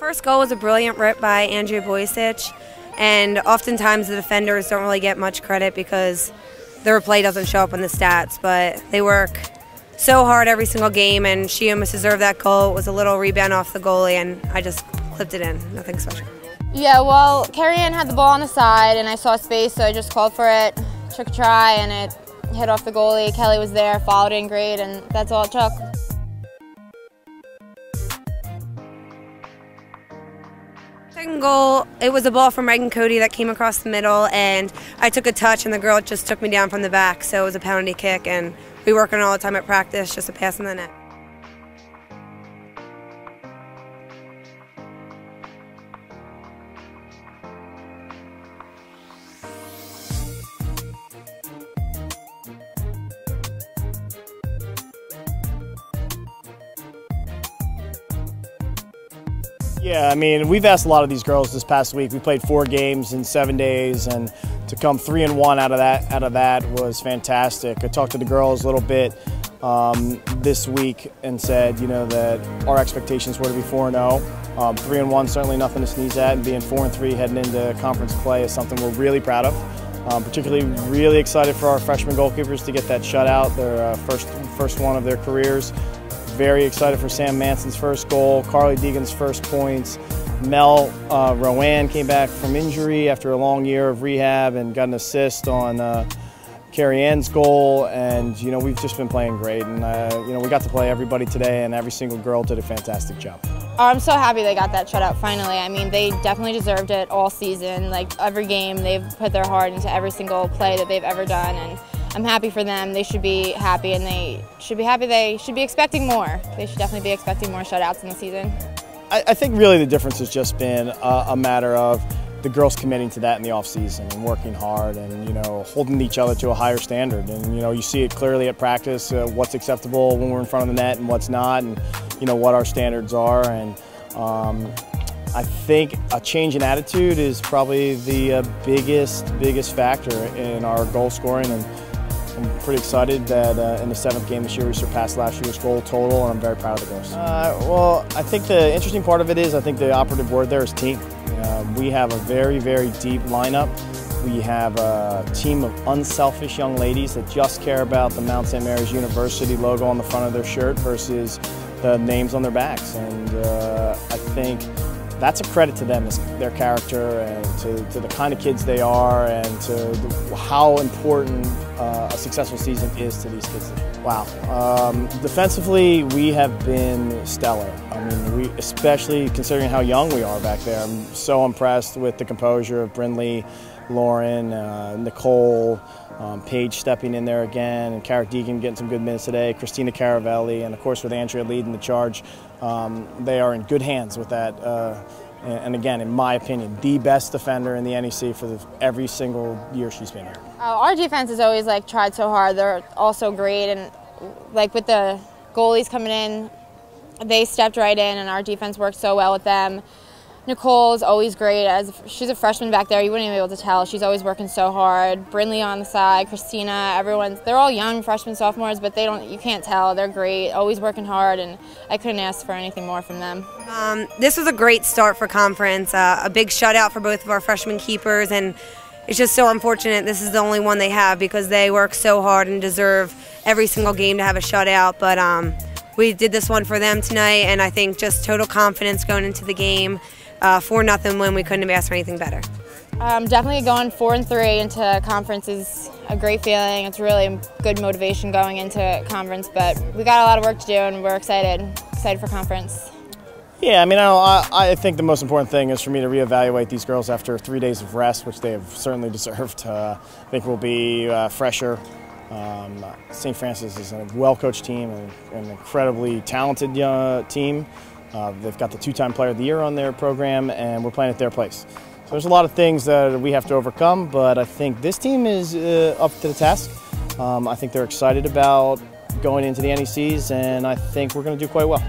First goal was a brilliant rip by Andrea Boycic, and oftentimes the defenders don't really get much credit because their play doesn't show up in the stats, but they work so hard every single game, and she almost deserved that goal. It was a little rebound off the goalie, and I just clipped it in. Nothing special. Yeah, well, Carrie-Ann had the ball on the side, and I saw space, so I just called for it, took a try, and it hit off the goalie. Kelly was there, followed in great, and that's all it took. Second goal, it was a ball from Megan Cody that came across the middle, and I took a touch, and the girl just took me down from the back, so it was a penalty kick, and we work on it all the time at practice, just a pass in the net. Yeah, I mean, we've asked a lot of these girls this past week. We played 4 games in 7 days, and to come 3-1 out of that was fantastic. I talked to the girls a little bit this week and said, you know, that our expectations were to be 4-0. 3-1, certainly nothing to sneeze at, and being 4-3 heading into conference play is something we're really proud of. Particularly really excited for our freshman goalkeepers to get that shutout, their first one of their careers. Very excited for Sam Manson's first goal, Carly Deegan's first points. Mel Rowan came back from injury after a long year of rehab and got an assist on Carrie-Ann's goal, and you know, we've just been playing great, and you know, we got to play everybody today, and every single girl did a fantastic job. I'm so happy they got that shutout finally. I mean, they definitely deserved it all season. Like every game, they've put their heart into every single play that they've ever done, and I'm happy for them. They should be happy, and they should be happy. They should be expecting more. They should definitely be expecting more shutouts in the season. I think really the difference has just been a matter of the girls committing to that in the off season and working hard, and you know, holding each other to a higher standard. And you know, you see it clearly at practice, what's acceptable when we're in front of the net and what's not, and you know what our standards are. And I think a change in attitude is probably the biggest factor in our goal scoring, and I'm pretty excited that in the 7th game this year we surpassed last year's goal total, and I'm very proud of the girls. Well, I think the interesting part of it is, I think the operative word there is team. We have a very deep lineup. We have a team of unselfish young ladies that just care about the Mount St. Mary's University logo on the front of their shirt versus the names on their backs, and I think that's a credit to them, their character, and to the kind of kids they are, and to how important a successful season is to these kids. Wow. Defensively, we have been stellar. I mean, especially considering how young we are back there. I'm so impressed with the composure of Brindley, Lauren, Nicole, Paige stepping in there again, and Cara Deegan getting some good minutes today, Christina Caravelli, and of course with Andrea leading the charge. They are in good hands with that, and again, in my opinion, the best defender in the NEC for every single year she's been here. Our defense has always tried so hard. They're also great, and with the goalies coming in, they stepped right in, and our defense worked so well with them. Nicole's always great. She's a freshman back there, you wouldn't even be able to tell. She's always working so hard. Brindley on the side, Christina, they're all young freshmen, sophomores, but you can't tell. They're great, always working hard, and I couldn't ask for anything more from them. This was a great start for conference, a big shutout for both of our freshman keepers, and it's just so unfortunate this is the only one they have because they work so hard and deserve every single game to have a shutout. But we did this one for them tonight, and I think just total confidence going into the game. 4-0 win, we couldn't have asked for anything better. Definitely going 4-3 into conference is a great feeling. It's really good motivation going into conference, but we got a lot of work to do, and we're excited for conference. Yeah, I mean, I think the most important thing is for me to reevaluate these girls after 3 days of rest, which they have certainly deserved. I think we'll be fresher. St. Francis is a well-coached team, and an incredibly talented team. They've got the 2-time Player of the Year on their program, and we're playing at their place. So there's a lot of things that we have to overcome, but I think this team is up to the task. I think they're excited about going into the NECs, and I think we're going to do quite well.